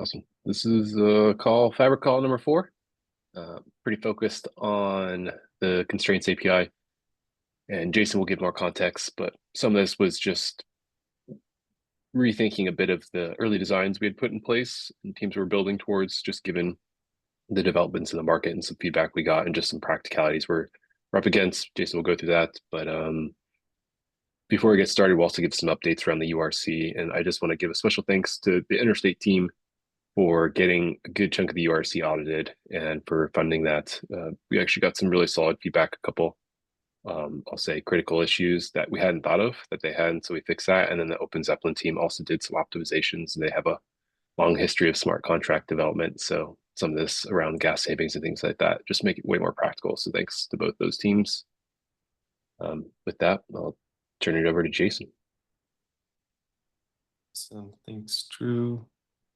Awesome. This is fabric call number four. Pretty focused on the constraints API, and Jason will give more context, but some of this was just rethinking a bit of the early designs we had put in place and teams were building towards, just given the developments in the market and some feedback we got and just some practicalities we're up against. Jason will go through that, but before we get started, we'll also give some updates around the URC, and I just want to give a special thanks to the Interstate team for getting a good chunk of the URC audited and for funding that. We actually got some really solid feedback, a couple, I'll say, critical issues that we hadn't thought of that they had, and so we fixed that. And then the Open Zeppelin team also did some optimizations, and they have a long history of smart contract development. So some of this around gas savings and things like that just make it way more practical. So thanks to both those teams. With that, I'll turn it over to Jason. So thanks, Drew.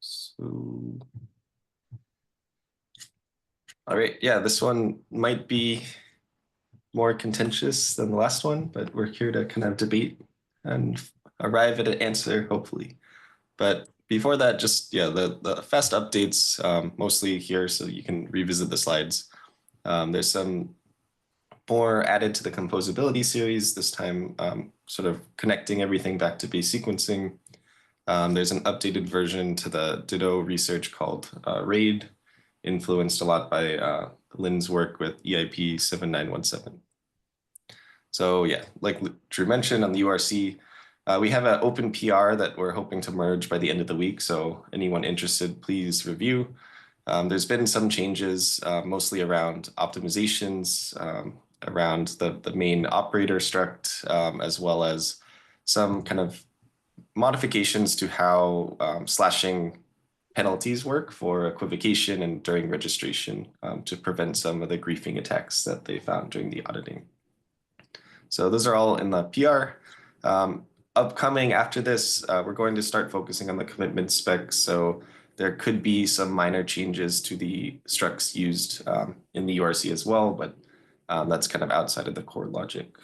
So, all right, yeah, this one might be more contentious than the last one, but we're here to kind of debate and arrive at an answer, hopefully. But before that, just, yeah, the fast updates, mostly here, so you can revisit the slides. There's some more added to the composability series, this time sort of connecting everything back to base sequencing. There's an updated version to the Ditto research called RAID, influenced a lot by Lynn's work with EIP 7917. So yeah, like Drew mentioned on the URC, we have an open PR that we're hoping to merge by the end of the week. So anyone interested, please review. There's been some changes, mostly around optimizations, around the main operator struct, as well as some kind of modifications to how slashing penalties work for equivocation and during registration to prevent some of the griefing attacks that they found during the auditing. So those are all in the PR. Upcoming after this, we're going to start focusing on the commitment specs. So there could be some minor changes to the structs used in the URC as well, but that's kind of outside of the core logic.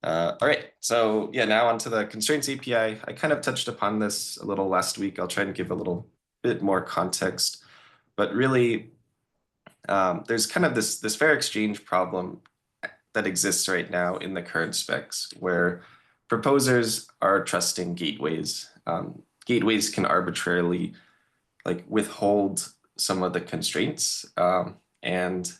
All right, so yeah, now onto the constraints API. I kind of touched upon this a little last week. I'll try and give a little bit more context, but really there's kind of this fair exchange problem that exists right now in the current specs where proposers are trusting gateways. Gateways can arbitrarily withhold some of the constraints and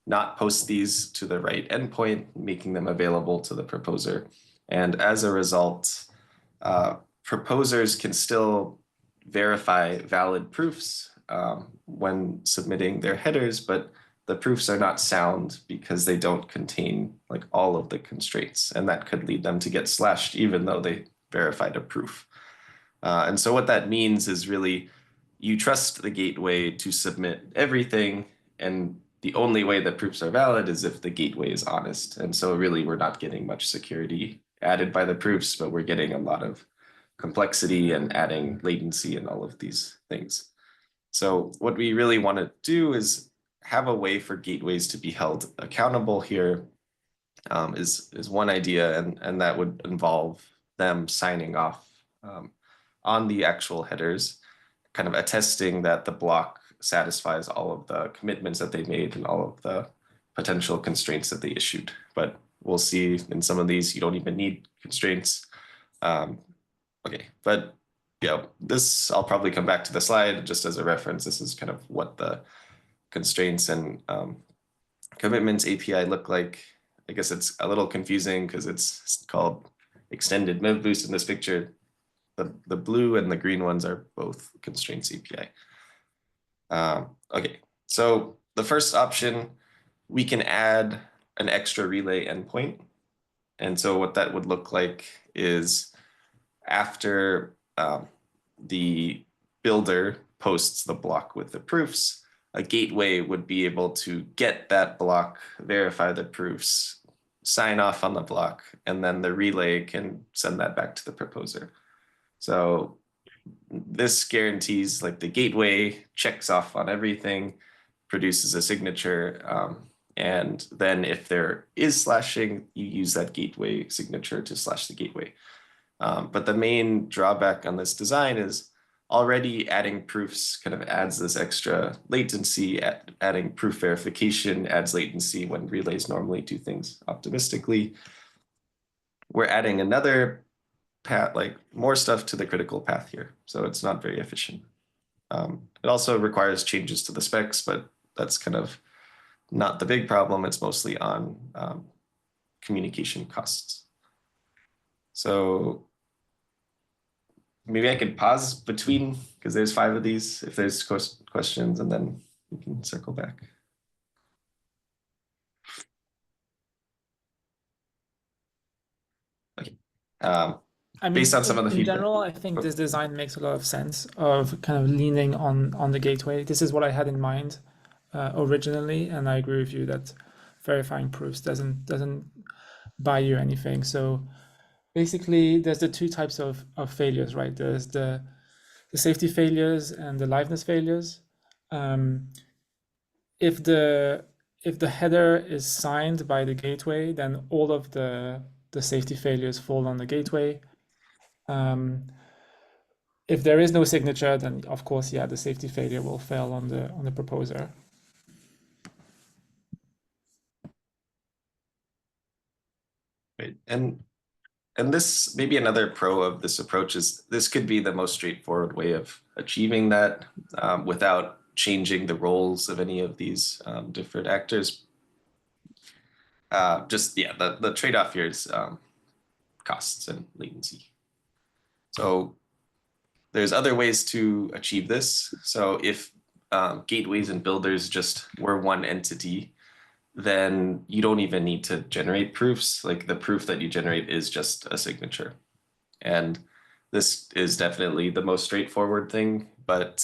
not post these to the right endpoint, making them available to the proposer. And as a result, proposers can still verify valid proofs when submitting their headers, but the proofs are not sound because they don't contain all of the constraints, and that could lead them to get slashed even though they verified a proof. And so what that means is really you trust the gateway to submit everything, and the only way that proofs are valid is if the gateway is honest. And so really we're not getting much security added by the proofs, but we're getting a lot of complexity and adding latency and all of these things. So what we really want to do is have a way for gateways to be held accountable here is one idea, and that would involve them signing off on the actual headers, kind of attesting that the block satisfies all of the commitments that they made and all of the potential constraints that they issued. But we'll see in some of these, you don't even need constraints. Okay, but yeah, this, I'll probably come back to the slide just as a reference. This is kind of what the constraints and commitments API look like. I guess it's a little confusing because it's called extended move boost in this picture. The blue and the green ones are both constraints API. Okay, so the first option, we can add an extra relay endpoint. And so what that would look like is after the builder posts the block with the proofs, a gateway would be able to get that block, verify the proofs, sign off on the block, and then the relay can send that back to the proposer. So this guarantees the gateway checks off on everything, produces a signature, and then if there is slashing, you use that gateway signature to slash the gateway. But the main drawback on this design is already adding proofs kind of adds this extra latency. Adding proof verification adds latency when relays normally do things optimistically. We're adding another path, like more stuff to the critical path here. So it's not very efficient. It also requires changes to the specs, but that's kind of not the big problem. It's mostly on communication costs. So maybe I could pause between, because there's 5 of these, if there's questions, and then we can circle back. Okay. I mean, based on some of the in feedback. general, I think this design makes a lot of sense of kind of leaning on the gateway. This is what I had in mind originally, and I agree with you that verifying proofs doesn't buy you anything. So basically, there's the 2 types of failures, right? There's the safety failures and the liveness failures. If the header is signed by the gateway, then all of the safety failures fall on the gateway. If there is no signature, then of course, yeah, the safety failure will fail on the proposer. Right. And this maybe another pro of this approach is this could be the most straightforward way of achieving that without changing the roles of any of these different actors. Just, yeah, the trade-off here is costs and latency. So there's other ways to achieve this. So if gateways and builders just were one entity, then you don't even need to generate proofs. Like the proof that you generate is just a signature. And this is definitely the most straightforward thing, but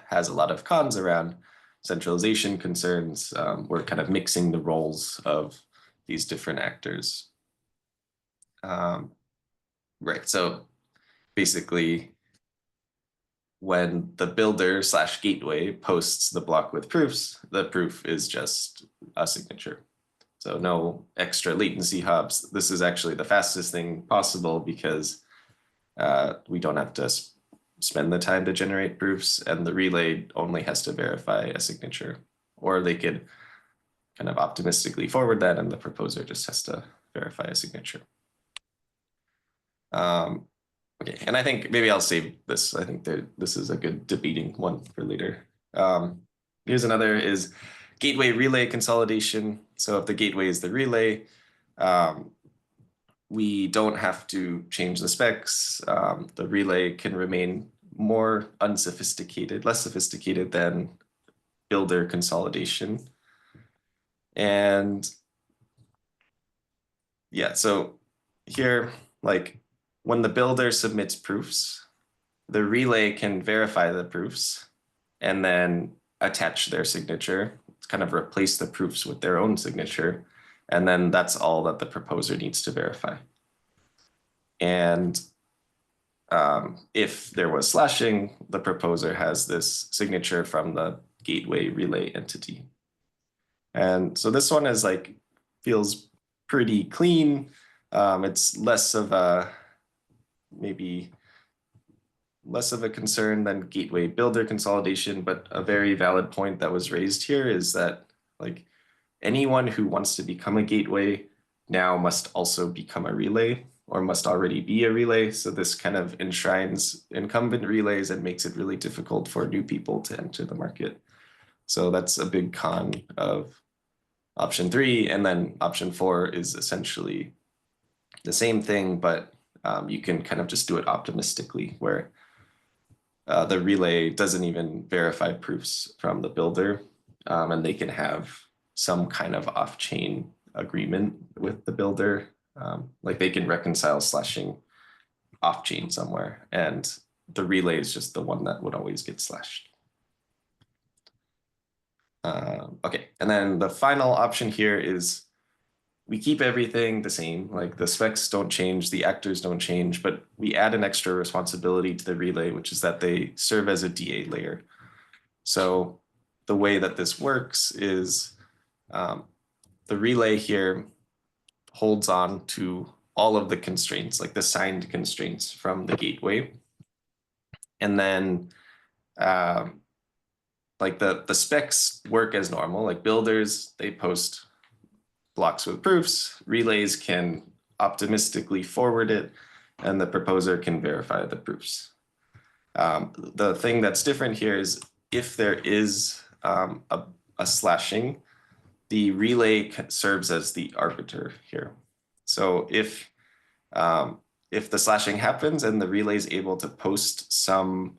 has a lot of cons around centralization concerns. We're kind of mixing the roles of these different actors. Right, so basically, when the builder / gateway posts the block with proofs, the proof is just a signature. So no extra latency hubs. This is actually the fastest thing possible because we don't have to spend the time to generate proofs, and the relay only has to verify a signature. Or they could kind of optimistically forward that, and the proposer just has to verify a signature. Okay, and I think maybe I'll save this. I think this is a good debating one for later. Here's another is gateway relay consolidation. So if the gateway is the relay, we don't have to change the specs. The relay can remain more unsophisticated, less sophisticated than builder consolidation. And yeah, so here, like when the builder submits proofs, the relay can verify the proofs and then attach their signature, kind of replace the proofs with their own signature. And then that's all that the proposer needs to verify. And if there was slashing, the proposer has this signature from the gateway relay entity. And so this one is like, feels pretty clean. It's less of a, maybe less of a concern than gateway builder consolidation, but a very valid point that was raised here is that like anyone who wants to become a gateway now must also become a relay or must already be a relay. So this kind of enshrines incumbent relays and makes it really difficult for new people to enter the market. So that's a big con of option 3. And then option 4 is essentially the same thing, but you can kind of just do it optimistically where the relay doesn't even verify proofs from the builder, and they can have some kind of off-chain agreement with the builder. Like they can reconcile slashing off-chain somewhere, and the relay is just the one that would always get slashed. Okay, and then the final option here is we keep everything the same, like the specs don't change, the actors don't change, but we add an extra responsibility to the relay, which is that they serve as a DA layer. So the way that this works is the relay here holds on to all of the constraints, like the signed constraints from the gateway. And then like the specs work as normal. Like builders, they post blocks with proofs. Relays can optimistically forward it, and the proposer can verify the proofs. The thing that's different here is if there is a slashing, the relay serves as the arbiter here. So if the slashing happens and the relay is able to post some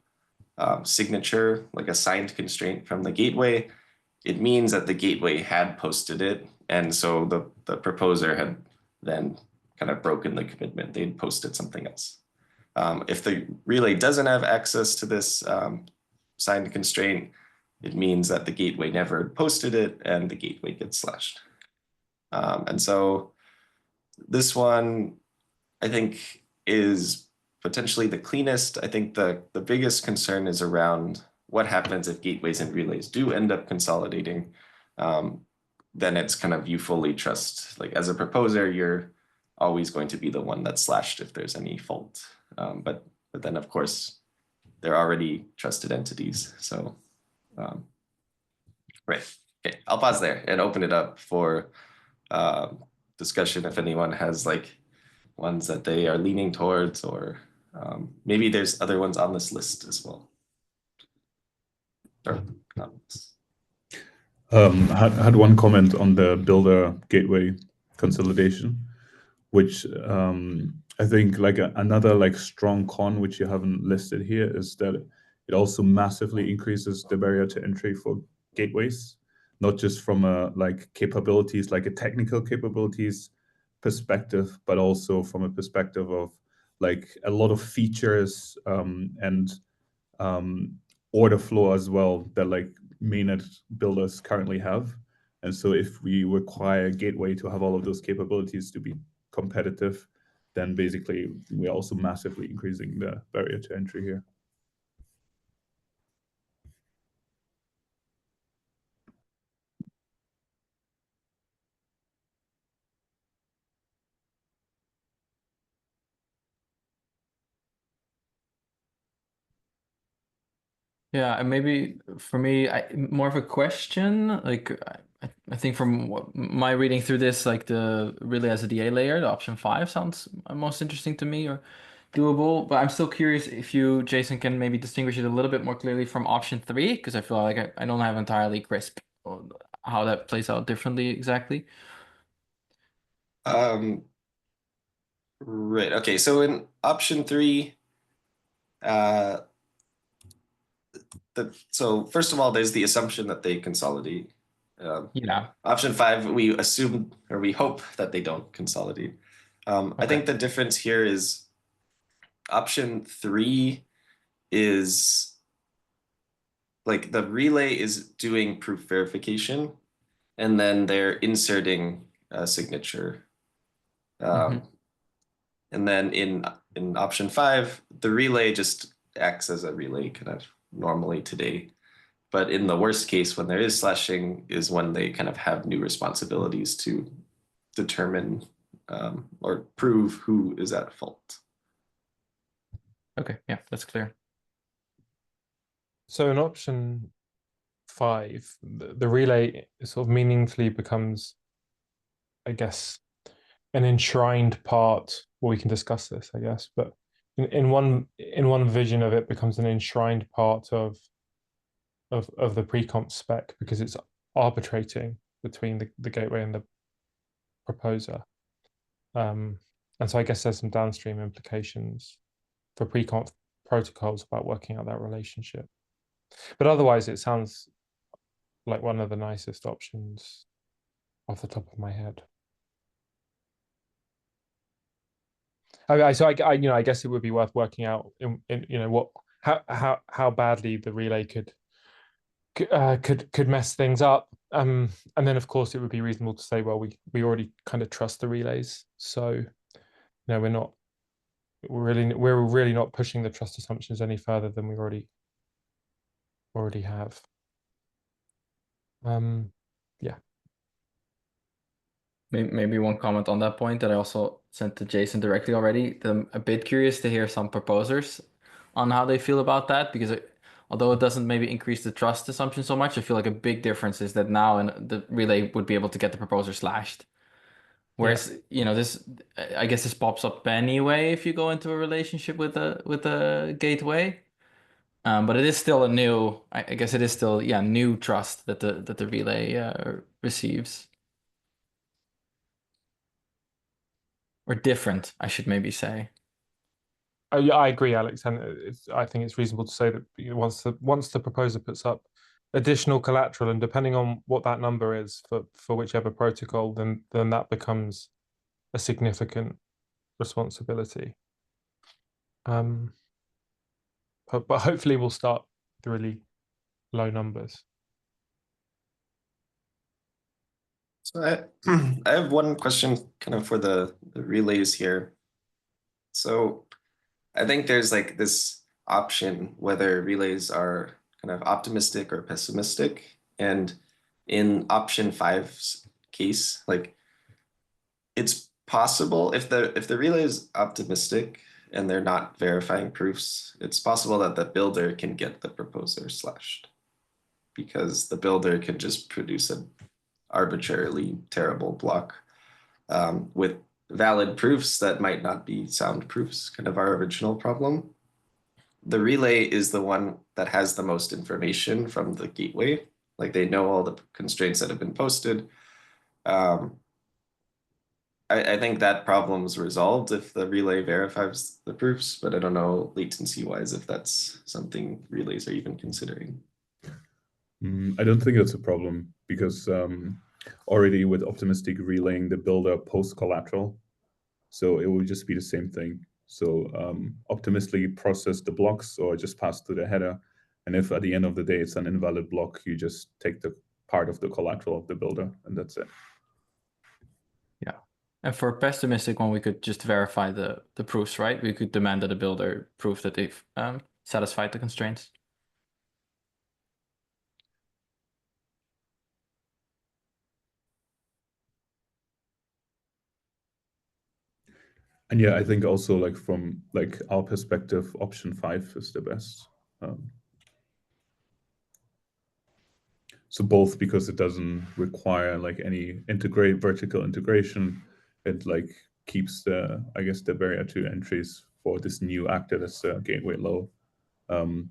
signature, like a signed constraint from the gateway, it means that the gateway had posted it. And so the proposer had then kind of broken the commitment. They'd posted something else. If the relay doesn't have access to this signed constraint, it means that the gateway never posted it and the gateway gets slashed. And so this one, I think, is potentially the cleanest. I think the biggest concern is around what happens if gateways and relays do end up consolidating. Then it's kind of you fully trust, like as a proposer, you're always going to be the one that's slashed if there's any fault. But then of course, they're already trusted entities. So, right. Okay, I'll pause there and open it up for discussion if anyone has like ones that they are leaning towards, or maybe there's other ones on this list as well. Or not. Had one comment on the builder gateway consolidation, which I think like another like strong con, which you haven't listed here, is that it also massively increases the barrier to entry for gateways, not just from a like capabilities, like a technical capabilities perspective, but also from a perspective of like a lot of features and order flow as well that like mainnet builders currently have. And so if we require Gateway to have all of those capabilities to be competitive, then basically we're also massively increasing the barrier to entry here. Yeah, and maybe for me, more of a question. Like, I think from my reading through this, like the relay as a DA layer, the option 5 sounds most interesting to me or doable. But I'm still curious if you, Jason, can maybe distinguish it a little bit more clearly from option 3, because I feel like I don't have entirely crisp how that plays out differently exactly. Right. Okay. So in option 3, so first of all, there's the assumption that they consolidate. Yeah. Option 5, we assume or we hope that they don't consolidate. I think the difference here is option 3 is like the relay is doing proof verification, and then they're inserting a signature. And then in option 5, the relay just acts as a relay kind of normally today. But in the worst case, when there is slashing, is when they kind of have new responsibilities to determine or prove who is at fault. Okay, yeah, that's clear. So in option 5, the relay sort of meaningfully becomes, I guess, an enshrined part. Well, we can discuss this, I guess, but in one vision of it becomes an enshrined part of the pre-comp spec because it's arbitrating between the gateway and the proposer. And so I guess there's some downstream implications for pre-comp protocols about working out that relationship. But otherwise, it sounds like one of the nicest options off the top of my head. I guess it would be worth working out in what how badly the relay could mess things up. And then of course it would be reasonable to say, well, we already kind of trust the relays, so we're really not pushing the trust assumptions any further than we already have. Yeah. Maybe one comment on that point that I also sent to Jason directly already. I'm a bit curious to hear some proposers on how they feel about that, because although it doesn't maybe increase the trust assumption so much, I feel like a big difference is that now the relay would be able to get the proposer slashed. Whereas, this, I guess this pops up anyway if you go into a relationship with a gateway. But it is still a new, I guess it is still, new trust that the relay receives. Or different, I should maybe say. I agree, Alex, and I think it's reasonable to say that once the proposer puts up additional collateral, and depending on what that number is for whichever protocol, then that becomes a significant responsibility. But hopefully we'll start with really low numbers. So I have one question kind of for the relays here. So I think there's like this option whether relays are kind of optimistic or pessimistic. And in option 5's case, like it's possible if the relay is optimistic and they're not verifying proofs, it's possible that the builder can get the proposer slashed because the builder can just produce an arbitrarily terrible block with valid proofs that might not be sound proofs, kind of our original problem. The relay is the one that has the most information from the gateway. Like they know all the constraints that have been posted. I think that problem's resolved if the relay verifies the proofs, but I don't know latency-wise if that's something relays are even considering. I don't think that's a problem because already with optimistic relaying, the builder post collateral, so it will just be the same thing. So optimistically process the blocks or just pass to the header, and if at the end of the day it's an invalid block, you just take the part of the collateral of the builder, and that's it. Yeah. And for a pessimistic one, we could just verify the proofs, right? We could demand that the builder prove that they've satisfied the constraints. And yeah, I think also like from like our perspective, option 5 is the best. So both because it doesn't require like any vertical integration, it like keeps the, I guess, the barrier to entries for this new actor that's gateway low. And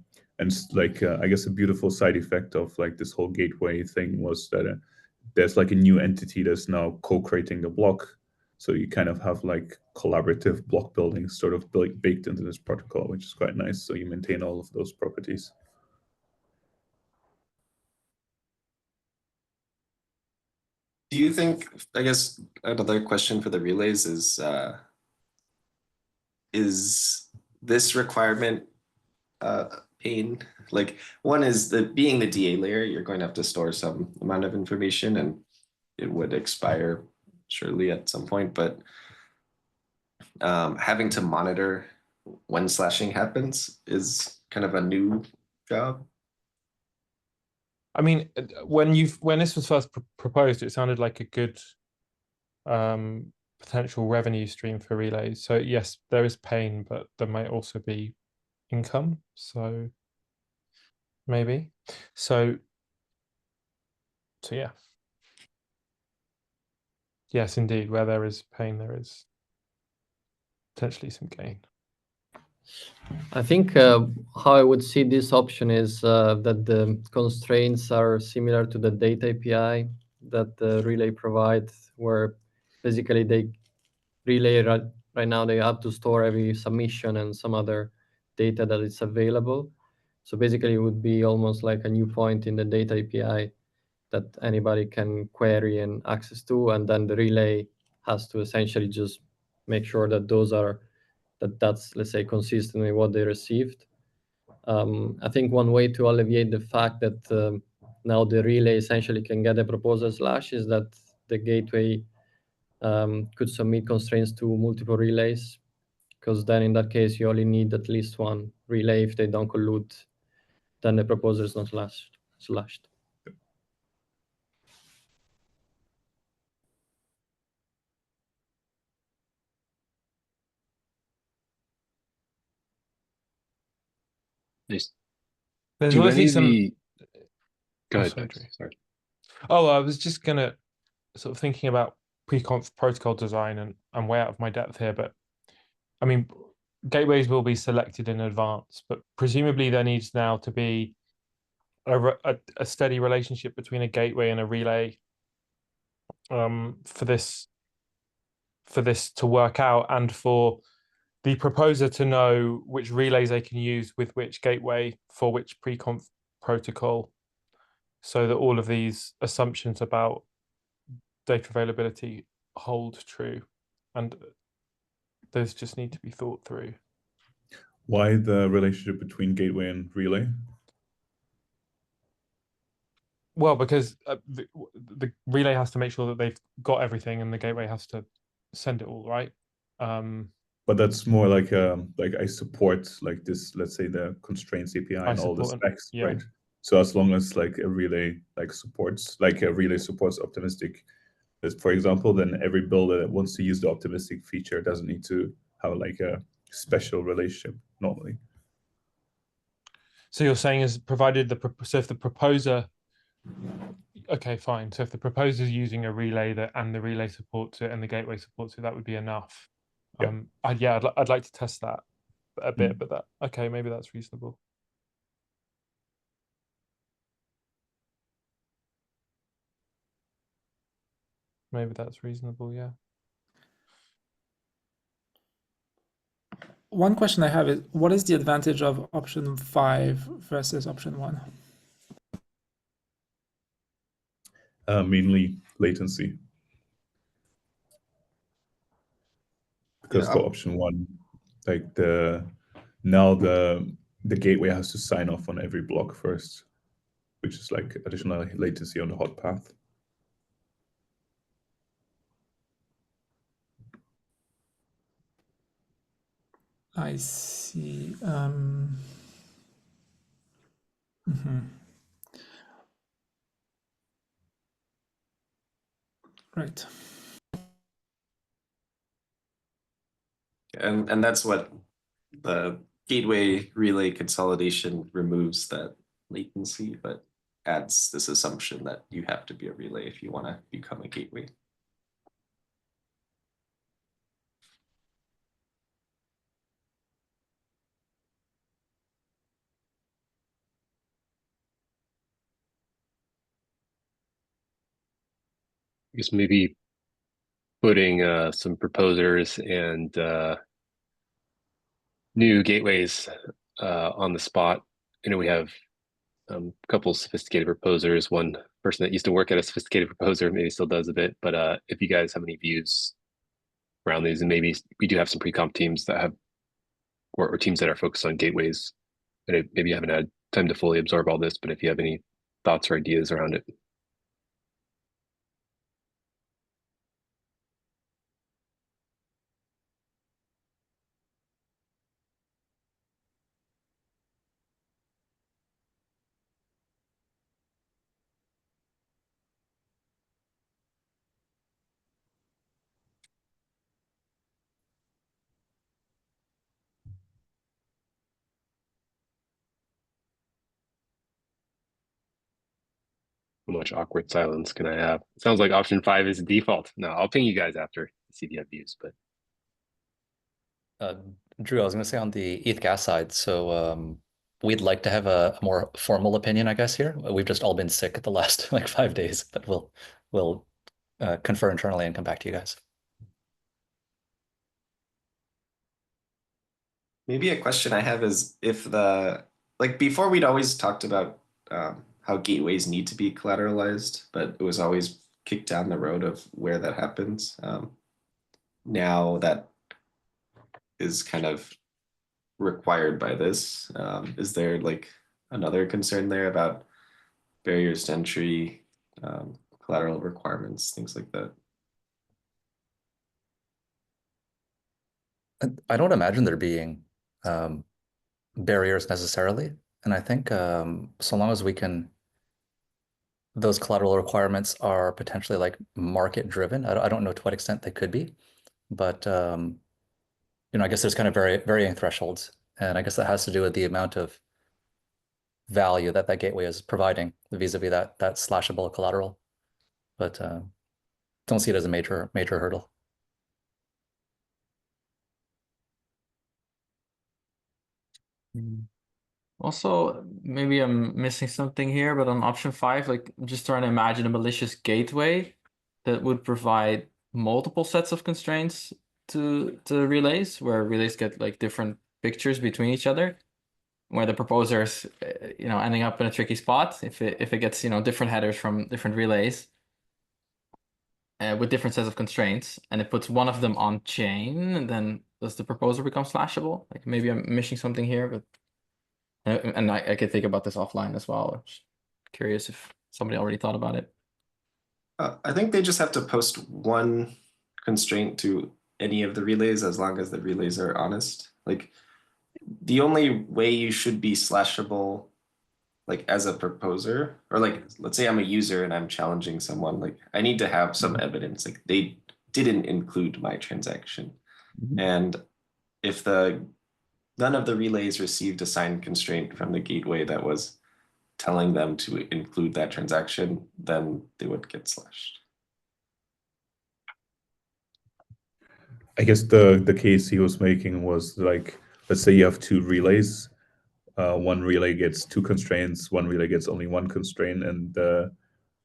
like I guess a beautiful side effect of like this whole gateway thing was that there's like a new entity that's now co-creating the block. So you kind of have like collaborative block building sort of baked into this protocol, which is quite nice. So you maintain all of those properties. Do you think, I guess another question for the relays is this requirement pain? Like one is being the DA layer, you're going to have to store some amount of information and it would expire surely at some point, but having to monitor when slashing happens is kind of a new job. I mean, when this was first proposed, it sounded like a good potential revenue stream for relays. So yes, there is pain, but there might also be income. So maybe. So yeah. Yes, indeed. Where there is pain, there is potentially some gain. I think how I would see this option is that the constraints are similar to the data API that the relay provides, where basically they relay right now they have to store every submission and some other data that is available. So basically it would be almost like a new point in the data API that anybody can query and access to, and then the relay has to essentially just make sure that that's, let's say, consistent with what they received. I think one way to alleviate the fact that now the relay essentially can get a proposal slash is that the gateway could submit constraints to multiple relays, because then in that case you only need at least one relay. If they don't collude, then the proposer is not slashed. Just There's do obviously any of some. the. Go Oh, ahead, sorry, Max. Drew. Sorry. Oh, I was just gonna sort of thinking about pre-conf protocol design, and I'm way out of my depth here, but I mean, gateways will be selected in advance, but presumably there needs now to be a steady relationship between a gateway and a relay for this to work out, and for the proposer to know which relays they can use with which gateway for which pre-conf protocol, so that all of these assumptions about data availability hold true, and those just need to be thought through. Why the relationship between gateway and relay? Well, because the relay has to make sure that they've got everything, and the gateway has to send it all, right? But that's more like I support like this, let's say the constraints API and all the support them, specs, yeah. right? So as long as like a relay supports optimistic, for example, then every builder that wants to use the optimistic feature doesn't need to have like a special relationship normally. So you're saying is provided so if the proposer, okay, fine. So if the proposer is using a relay and the relay supports it and the gateway supports it, that would be enough. Yeah. I'd like to test that a bit, but okay, maybe that's reasonable. Maybe that's reasonable, yeah. One question I have is, what is the advantage of option 5 versus option 1? Mainly latency. Because for option 1, like the gateway has to sign off on every block first, which is like additional latency on the hot path. I see. Right. And that's what the gateway relay consolidation removes, that latency, but adds this assumption that you have to be a relay if you want to become a gateway. I guess maybe putting some proposers and new gateways on the spot. You know, we have a couple sophisticated proposers. One person that used to work at a sophisticated proposer maybe still does a bit. But if you guys have any views around these, and maybe we do have some pre-comp teams that have, or teams that are focused on gateways, and maybe you haven't had time to fully absorb all this, but if you have any thoughts or ideas around it. How much awkward silence can I have? It sounds like option 5 is the default. No, I'll ping you guys after, see if you have views, but Drew, I was going to say on the ETH gas side, so we'd like to have a more formal opinion, I guess, here. We've just all been sick the last like 5 days, but we'll confer internally and come back to you guys. Maybe a question I have is, if like before we'd always talked about how gateways need to be collateralized, but it was always kicked down the road of where that happens. Now that is kind of required by this. Is there like another concern there about barriers to entry, collateral requirements, things like that? I don't imagine there being barriers necessarily. And I think so long as those collateral requirements are potentially like market driven. I don't know to what extent they could be, but I guess there's kind of varying thresholds. And I guess that has to do with the amount of value that that gateway is providing vis-a-vis that slashable collateral, but don't see it as a major hurdle. Also, maybe I'm missing something here, but on option 5, like I'm just trying to imagine a malicious gateway that would provide multiple sets of constraints to relays, where relays get like different pictures between each other, where the proposer is, ending up in a tricky spot if it gets different headers from different relays with different sets of constraints, and it puts one of them on chain, and then does the proposer become slashable? Like maybe I'm missing something here, but and I could think about this offline as well. Just curious if somebody already thought about it. I think they just have to post one constraint to any of the relays as long as the relays are honest. Like the only way you should be slashable, like as a proposer, or like let's say I'm a user and I'm challenging someone, like I need to have some evidence, like they didn't include my transaction. And if none of the relays received a signed constraint from the gateway that was telling them to include that transaction, then they would get slashed. I guess the case he was making was like, let's say you have two relays. One relay gets two constraints, one relay gets only one constraint, and the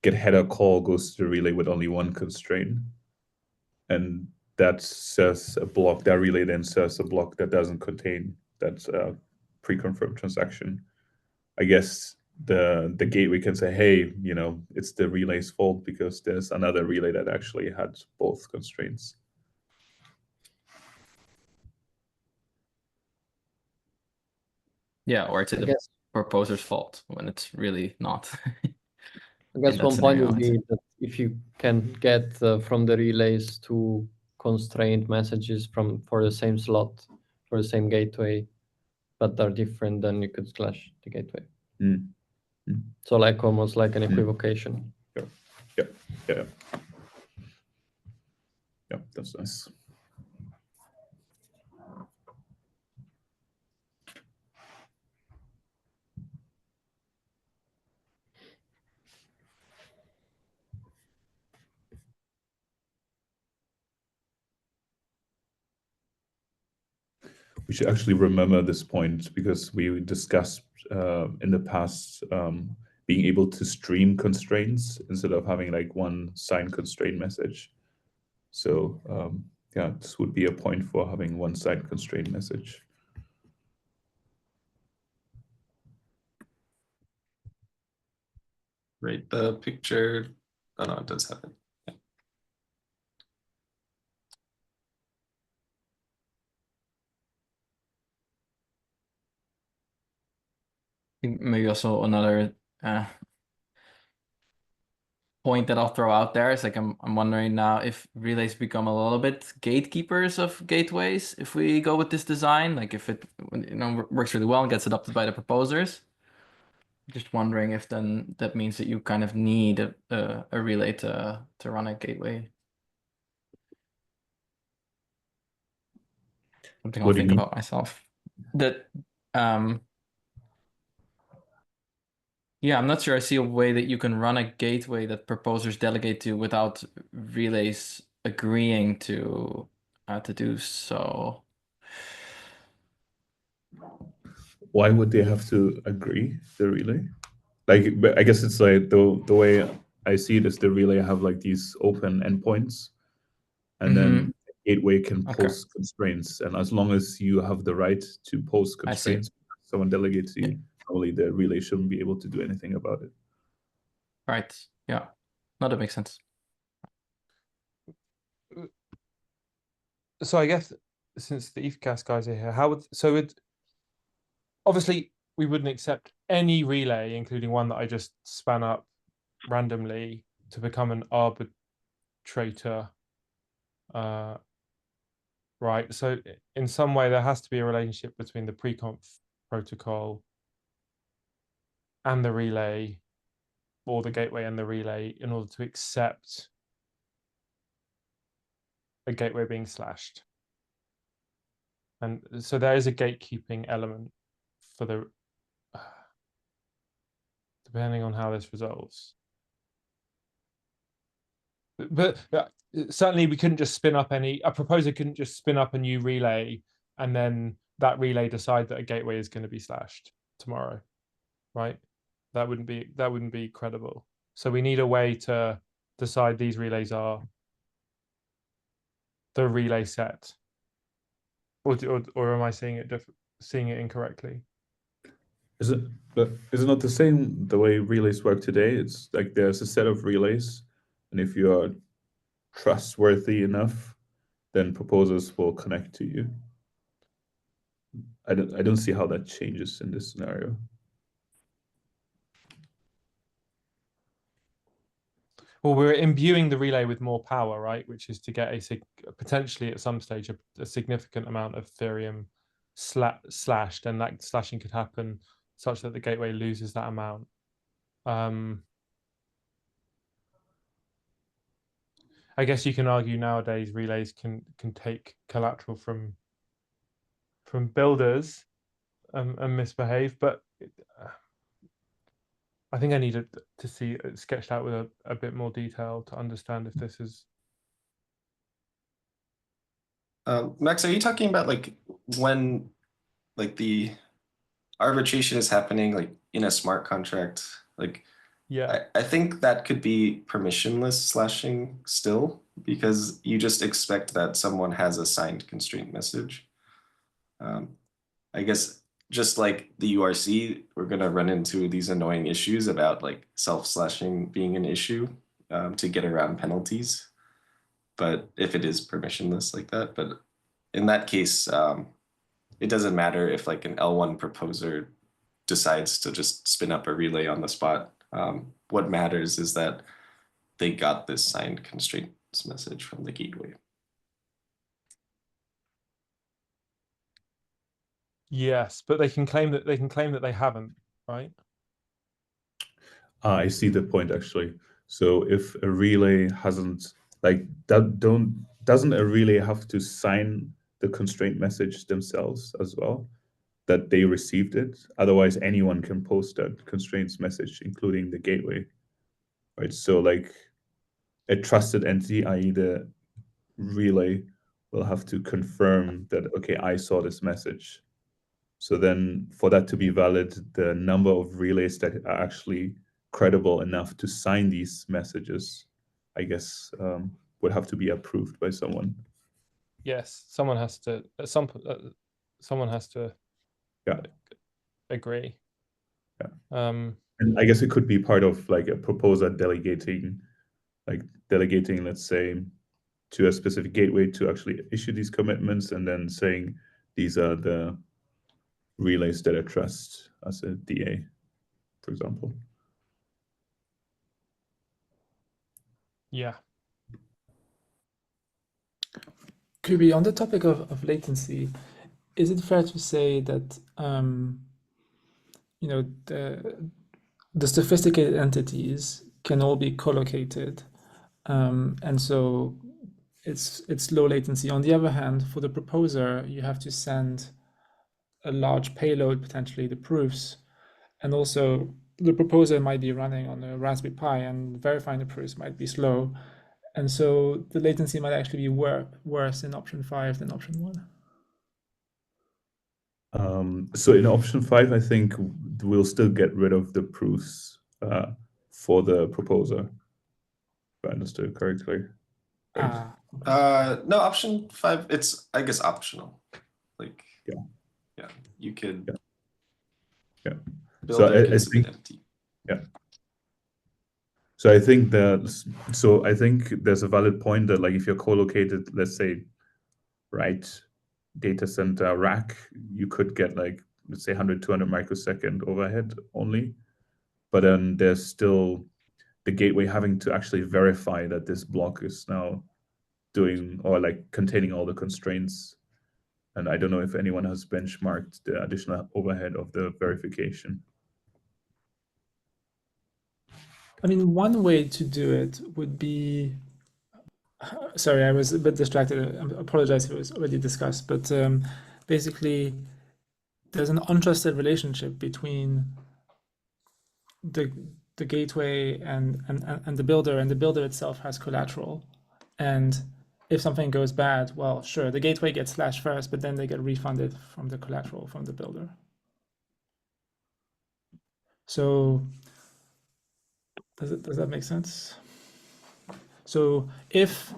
get header call goes to the relay with only one constraint. And that says a block, that relay then says a block that doesn't contain that pre-confirmed transaction. I guess the gateway can say, hey, it's the relay's fault because there's another relay that actually had both constraints. Yeah, or it's the proposer's fault when it's really not. I guess one point would be that if you can get from the relays two constrained messages for the same slot, for the same gateway, but they're different, then you could slash the gateway. So like almost like an equivocation. Yeah, that's nice. We should actually remember this point because we discussed in the past being able to stream constraints instead of having like one signed constraint message. So yeah, this would be a point for having one signed constraint message. Right, the picture, oh no, it does have it. Yeah. Maybe also another point that I'll throw out there is like I'm wondering now if relays become a little bit gatekeepers of gateways if we go with this design, like if it works really well and gets adopted by the proposers. Just wondering if then that means that you kind of need a relay to run a gateway. Something I'll think about myself. That yeah, I'm not sure I see a way that you can run a gateway that proposers delegate to without relays agreeing to do so. Why would they have to agree, the relay? Like, but I guess it's like the way I see it is the relay have like these open endpoints, and then the gateway can post constraints. And as long as you have the right to post constraints, someone delegates you, only the relay shouldn't be able to do anything about it. Right. Yeah. No, that makes sense. So I guess since the ETHCast guys are here, obviously we wouldn't accept any relay, including one that I just span up randomly, to become an arbitrator. Right. So in some way, there has to be a relationship between the pre-conf protocol and the relay, or the gateway and the relay, in order to accept a gateway being slashed. And so there is a gatekeeping element for the depending on how this resolves. But certainly we couldn't just spin up a proposer couldn't just spin up a new relay and then that relay decide that a gateway is going to be slashed tomorrow, right? That wouldn't be credible. So we need a way to decide these relays are the relay set. Or am I seeing it incorrectly? Is it not the same the way relays work today? It's like there's a set of relays, and if you are trustworthy enough, then proposers will connect to you. I don't see how that changes in this scenario. Well, we're imbuing the relay with more power, right? Which is to get potentially at some stage a significant amount of Ethereum slashed, and that slashing could happen such that the gateway loses that amount. I guess you can argue nowadays relays can take collateral from builders and misbehave, but I think I need to see it sketched out with a bit more detail to understand if this is. Max, are you talking about like when like the arbitration is happening like in a smart contract? Like, Yeah. I think that could be permissionless slashing still, because you just expect that someone has a signed constraint message. I guess just like the URC, we're gonna run into these annoying issues about like self-slashing being an issue to get around penalties. But if it is permissionless like that, but in that case, it doesn't matter if like an L1 proposer decides to just spin up a relay on the spot. What matters is that they got this signed constraints message from the gateway. Yes, but they can claim that they haven't, right? I see the point actually. So if a relay hasn't doesn't a relay have to sign the constraint message themselves as well, that they received it? Otherwise, anyone can post that constraints message, including the gateway, right? So like a trusted entity, i.e. the relay, will have to confirm that, okay, I saw this message. So then for that to be valid, the number of relays that are actually credible enough to sign these messages, I guess, would have to be approved by someone. Yes, someone has to. Someone has to. Yeah. Agree. Yeah. And I guess it could be part of like a proposer delegating, let's say, to a specific gateway to actually issue these commitments, and then saying these are the relays that I trust as a DA, for example. yeah. Kubi, on the topic of latency, is it fair to say that you know the sophisticated entities can all be collocated, and so it's low latency. On the other hand, for the proposer, you have to send a large payload, potentially the proofs, and also the proposer might be running on a Raspberry Pi, and verifying the proofs might be slow, and so the latency might actually be worse in option 5 than option 1. So in option 5, I think we'll still get rid of the proofs for the proposer, if I understood correctly. Right? No, option 5, it's, I guess, optional. Like, yeah, you could build So a I think, empty. yeah. So I think there's a valid point that like if you're co-located, let's say, right data center rack, you could get like, let's say 100, 200 microsecond overhead only. But then there's still the gateway having to actually verify that this block is now doing or like containing all the constraints. And I don't know if anyone has benchmarked the additional overhead of the verification. I mean, one way to do it would be, sorry, I was a bit distracted. I apologize if it was already discussed, but basically there's an untrusted relationship between the gateway and the builder itself has collateral, and if something goes bad, well, sure, the gateway gets slashed first, but then they get refunded from the collateral from the builder. So does that make sense? So if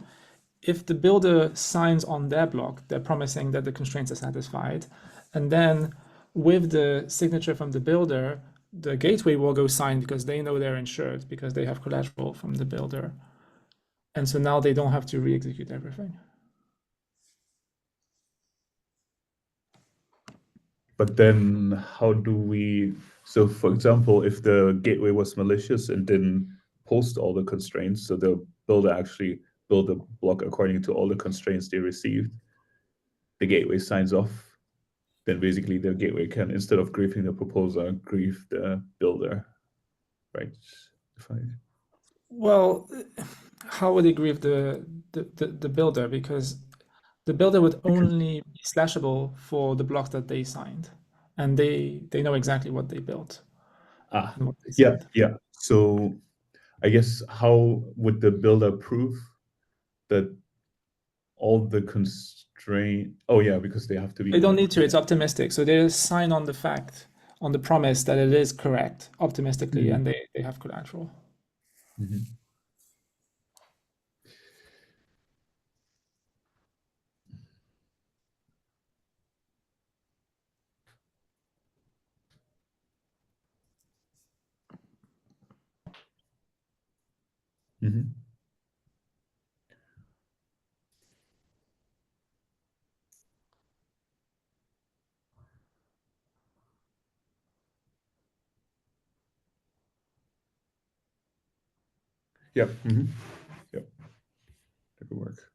the builder signs on their block, they're promising that the constraints are satisfied, and then with the signature from the builder, the gateway will go sign because they know they're insured because they have collateral from the builder. And so now they don't have to re-execute everything. But then how do we, so for example, if the gateway was malicious and didn't post all the constraints, so the builder actually built a block according to all the constraints they received, the gateway signs off, then basically the gateway can, instead of griefing the proposer, grief the builder, right? Well, how would they grieve the builder? Because the builder would only be slashable for the blocks that they signed, and they know exactly what they built. And what they Yeah, signed. yeah. So I guess how would the builder prove that all the constraint? Oh yeah, because they have to be. They don't need to. It's optimistic. So they sign on the fact, on the promise that it is correct optimistically, and they have collateral. Yep. Yep. That could work.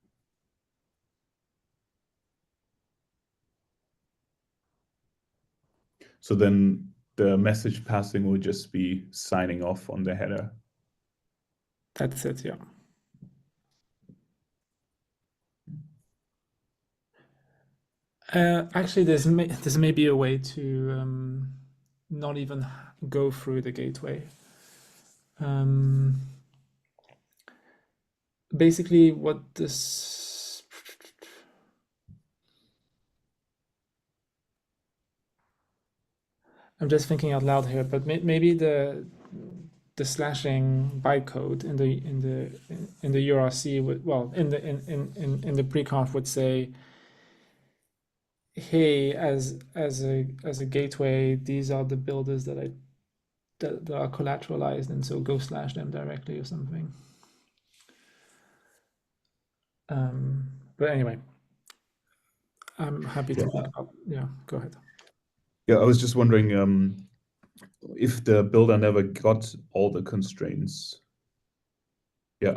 So then the message passing will just be signing off on the header. That's it, yeah. Actually, there's may be a way to not even go through the gateway. Basically, what this I'm just thinking out loud here, but maybe the slashing bytecode in the URC would, well, in the preconf would say, hey, as a gateway, these are the builders that are collateralized, and so go slash them directly or something. But anyway, I'm happy to think about. Yeah, go ahead. Yeah, I was just wondering if the builder never got all the constraints. Yeah,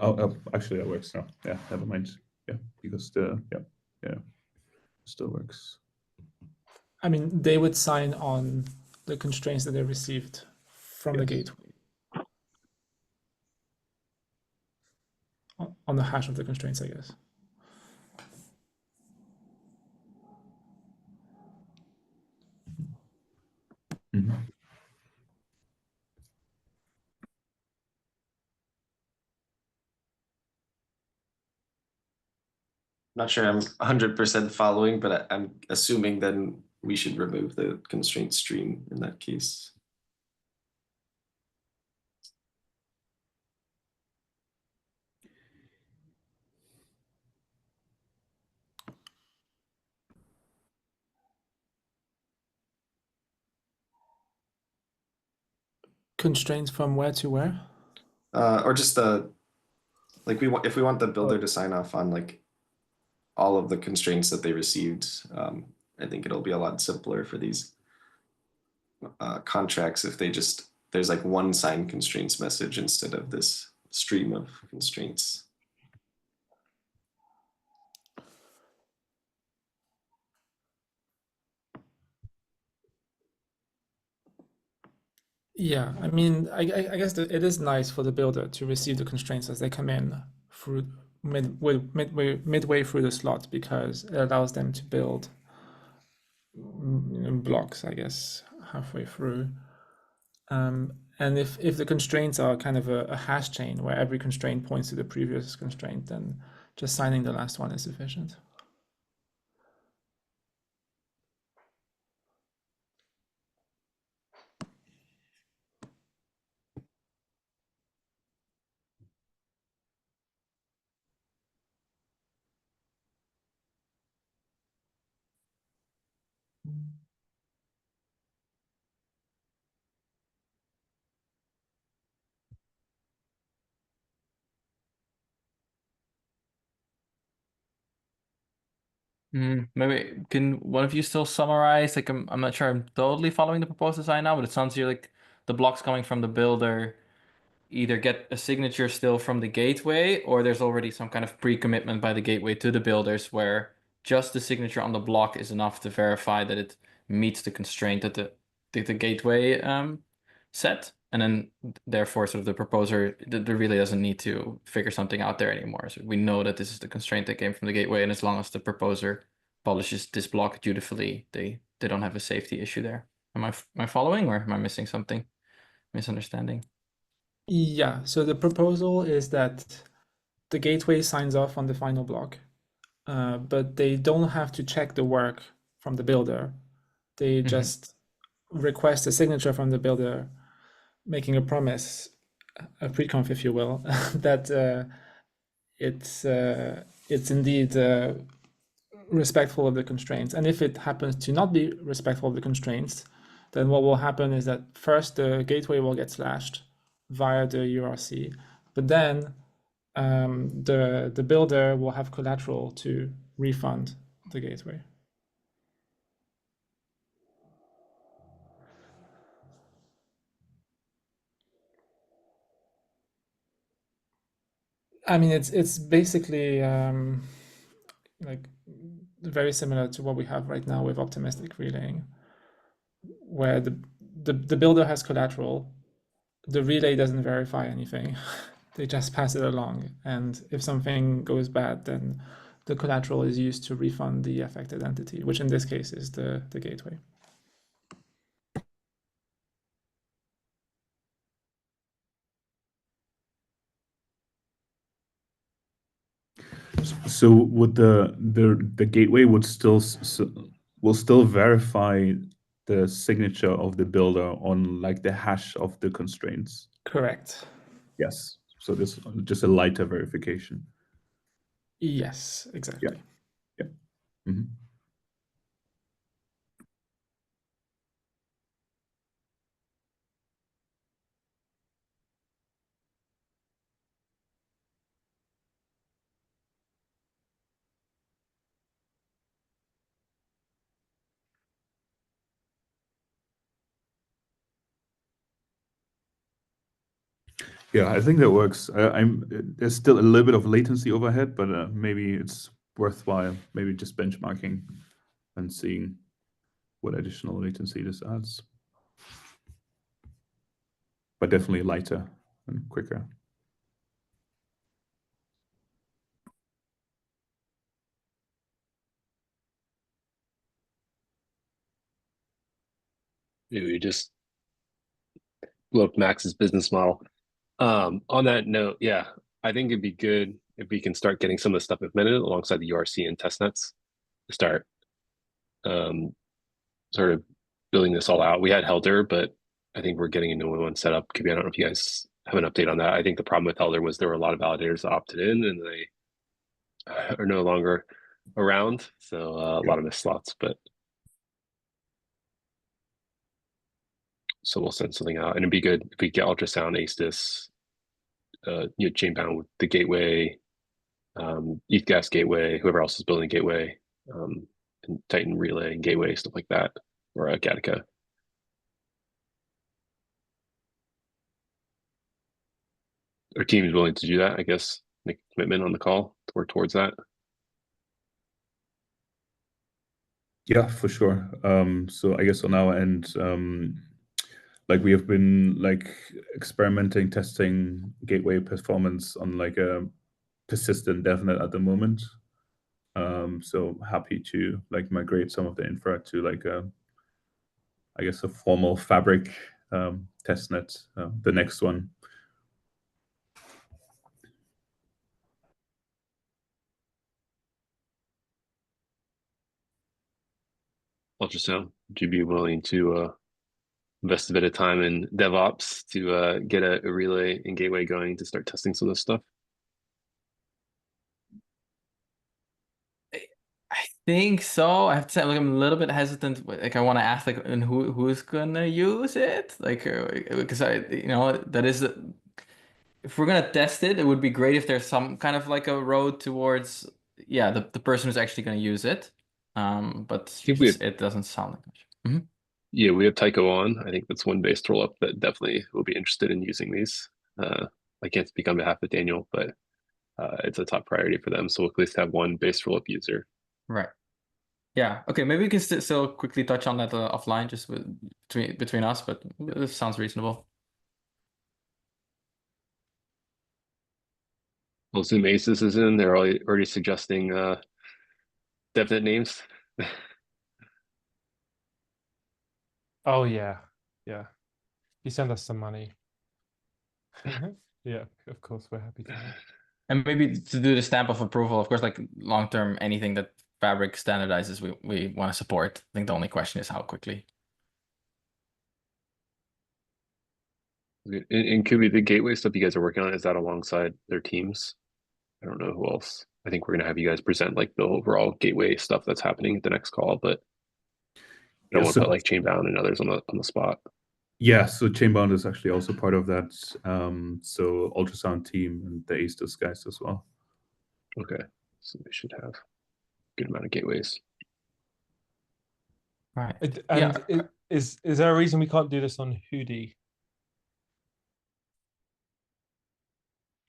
actually that works now. Yeah, never mind. Yeah, because still works. I mean, they would sign on the constraints that they received from the gateway, on the hash of the constraints, I guess. Not sure I'm 100% following, but I'm assuming then we should remove the constraint stream in that case. Constraints from where to where? Or just like if we want the builder to sign off on like all of the constraints that they received, I think it'll be a lot simpler for these contracts if there's like one signed constraints message instead of this stream of constraints. Yeah, I mean, I guess that it is nice for the builder to receive the constraints as they come in through midway through the slot, because it allows them to build blocks, I guess, halfway through. And if the constraints are kind of a hash chain where every constraint points to the previous constraint, then just signing the last one is sufficient. Maybe can one of you still summarize? Like I'm not sure I'm totally following the proposed design now, but it sounds here like the blocks coming from the builder either get a signature still from the gateway, or there's already some kind of pre-commitment by the gateway to the builders where just the signature on the block is enough to verify that it meets the constraint that the gateway set, and then therefore sort of the proposer really doesn't need to figure something out there anymore. So we know that this is the constraint that came from the gateway, and as long as the proposer publishes this block dutifully, they don't have a safety issue there. Am I following, or am I missing something? Misunderstanding? Yeah, so the proposal is that the gateway signs off on the final block, but they don't have to check the work from the builder. They just request a signature from the builder, making a promise, a pre-conf, if you will, that it's indeed respectful of the constraints. And if it happens to not be respectful of the constraints, then what will happen is that first the gateway will get slashed via the URC, but then the builder will have collateral to refund the gateway. I mean, it's basically like very similar to what we have right now with optimistic relaying, where the builder has collateral, the relay doesn't verify anything. They just pass it along, and if something goes bad, then the collateral is used to refund the affected entity, which in this case is the gateway. So would the gateway would will still verify the signature of the builder on like the hash of the constraints? Correct. Yes. So this just a lighter verification. Yes, exactly. Yeah. Mm-hmm. Yeah, I think that works. There's still a little bit of latency overhead, but maybe it's worthwhile maybe just benchmarking and seeing what additional latency this adds. But definitely lighter and quicker. Maybe we just blow up Max's business model. On that note, yeah, I think it'd be good if we can start getting some of the stuff implemented alongside the URC and testnets to start sort of building this all out. We had Helder, but I think we're getting a new one set up. Kibby, I don't know if you guys have an update on that. I think the problem with Helder was there were a lot of validators that opted in and they are no longer around. So a lot of missed slots, but so we'll send something out, and it'd be good if we get ultrasound, ACE, chain bound with the gateway, ETH gas gateway, whoever else is building gateway, and Titan relay and gateway, stuff like that, or Gattaca. Our team is willing to do that, I guess, make a commitment on the call to work towards that. Yeah, for sure. So I guess on our end, like we have been like experimenting, testing gateway performance on like a persistent DevNet at the moment. So happy to like migrate some of the infra to like I guess a formal Fabric testnet, the next one. Ultrasound, would you be willing to invest a bit of time in DevOps to get a relay and gateway going to start testing some of this stuff? I think so. I have to say, like, I'm a little bit hesitant. Like, I want to ask, like, and who's gonna use it? Like, because that is if we're gonna test it, it would be great if there's some kind of like a road towards, yeah, the person who's actually gonna use it. But think we have, it doesn't sound like much. Mhm. yeah, we have Tycho on. I think that's one base rollup that definitely will be interested in using these. I can't speak on behalf of Daniel, but it's a top priority for them. So we'll at least have one base rollup user. Right. Yeah. Okay. Maybe we can still quickly touch on that offline, just between us. But this sounds reasonable. Well, Zoom Aces is in. They're already suggesting definite names. Oh yeah, yeah. You send us some money. Yeah, of course we're happy to help. And maybe to do the stamp of approval, of course, like long term, anything that Fabric standardizes, we want to support. I think the only question is how quickly. And could be the gateway stuff you guys are working on, is that alongside their teams? I don't know who else. I think we're gonna have you guys present like the overall gateway stuff that's happening at the next call, but I don't want to put like Chainbound and others on the spot. Yeah, so Chainbound is actually also part of that. So ultrasound team and the ASTIS guys as well. Okay, so they should have a good amount of gateways. Right. And yeah. Is there a reason we can't do this on Hudi?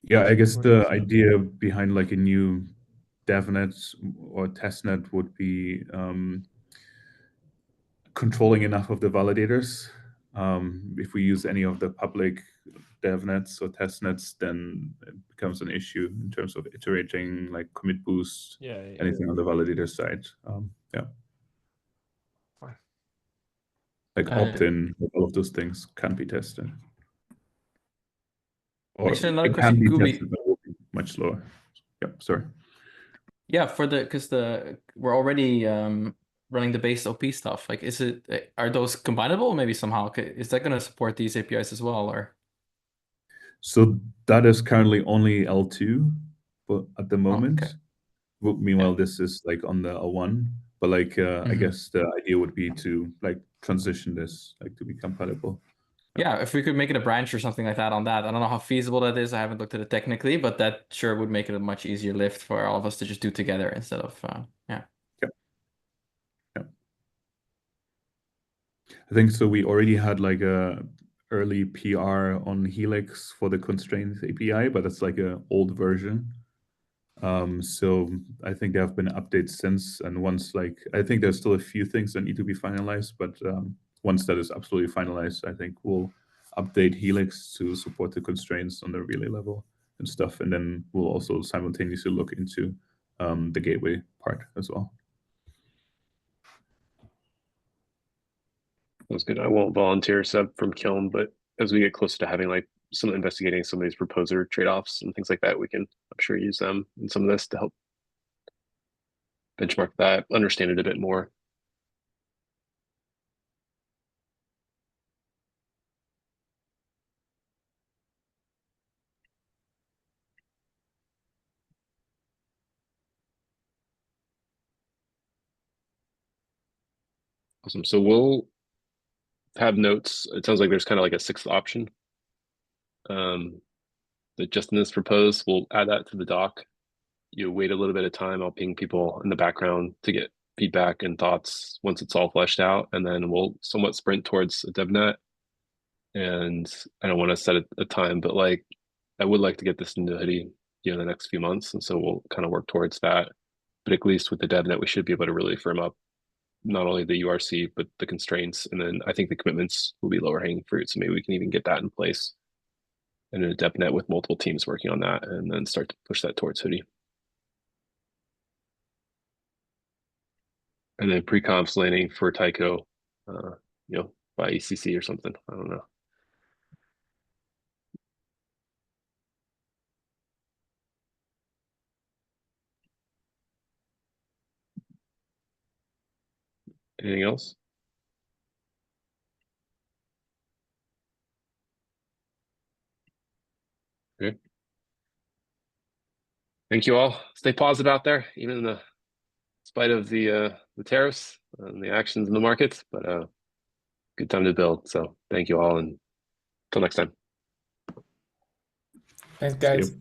Yeah, I guess the idea behind like a new DevNet or testnet would be controlling enough of the validators. If we use any of the public DevNets or testnets, then it becomes an issue in terms of iterating, like commit boost, anything on the validator side. Yeah. Fine. Like opt-in, all of those things can be tested. Or actually, another it question, can be Kubi. tested, but it will be much slower. Yep, sorry. Yeah, because we're already running the base OP stuff. Like, are those combinable? Maybe somehow. Is that going to support these APIs as well, or? So that is currently only L2, but at the moment. Okay. Meanwhile, this is like on the L1. But like, I guess the idea would be to like transition this like to be compatible. Yeah, if we could make it a branch or something like that on that. I don't know how feasible that is. I haven't looked at it technically, but that sure would make it a much easier lift for all of us to just do together instead of, yeah. I think so. We already had like a early PR on Helix for the constraints API, but it's like an old version. So I think there have been updates since, and once like I think there's still a few things that need to be finalized, but once that is absolutely finalized, I think we'll update Helix to support the constraints on the relay level and stuff, and then we'll also simultaneously look into the gateway part as well. That's good. I won't volunteer sub from Kiln, but as we get closer to having like some investigating some of these proposer trade-offs and things like that, we can, I'm sure, use them in some of this to help benchmark that, understand it a bit more. Awesome. So we'll have notes. It sounds like there's kind of like a sixth option that Justin has proposed. We'll add that to the doc. You wait a little bit of time. I'll ping people in the background to get feedback and thoughts once it's all fleshed out, and then we'll somewhat sprint towards a DevNet. And I don't want to set a time, but like I would like to get this into Hoodie, in the next few months, and so we'll kind of work towards that. But at least with the DevNet, we should be able to really firm up not only the URC but the constraints, and then I think the commitments will be lower hanging fruit. So maybe we can even get that in place, and in a DevNet with multiple teams working on that, and then start to push that towards Hoodie. And then pre-comps landing for Tycho, by ECC or something. I don't know. Anything else? Okay. Thank you all. Stay positive out there, even in spite of the tariffs and the actions in the markets. But good time to build. So thank you all, and until next time. Thanks, See guys. you.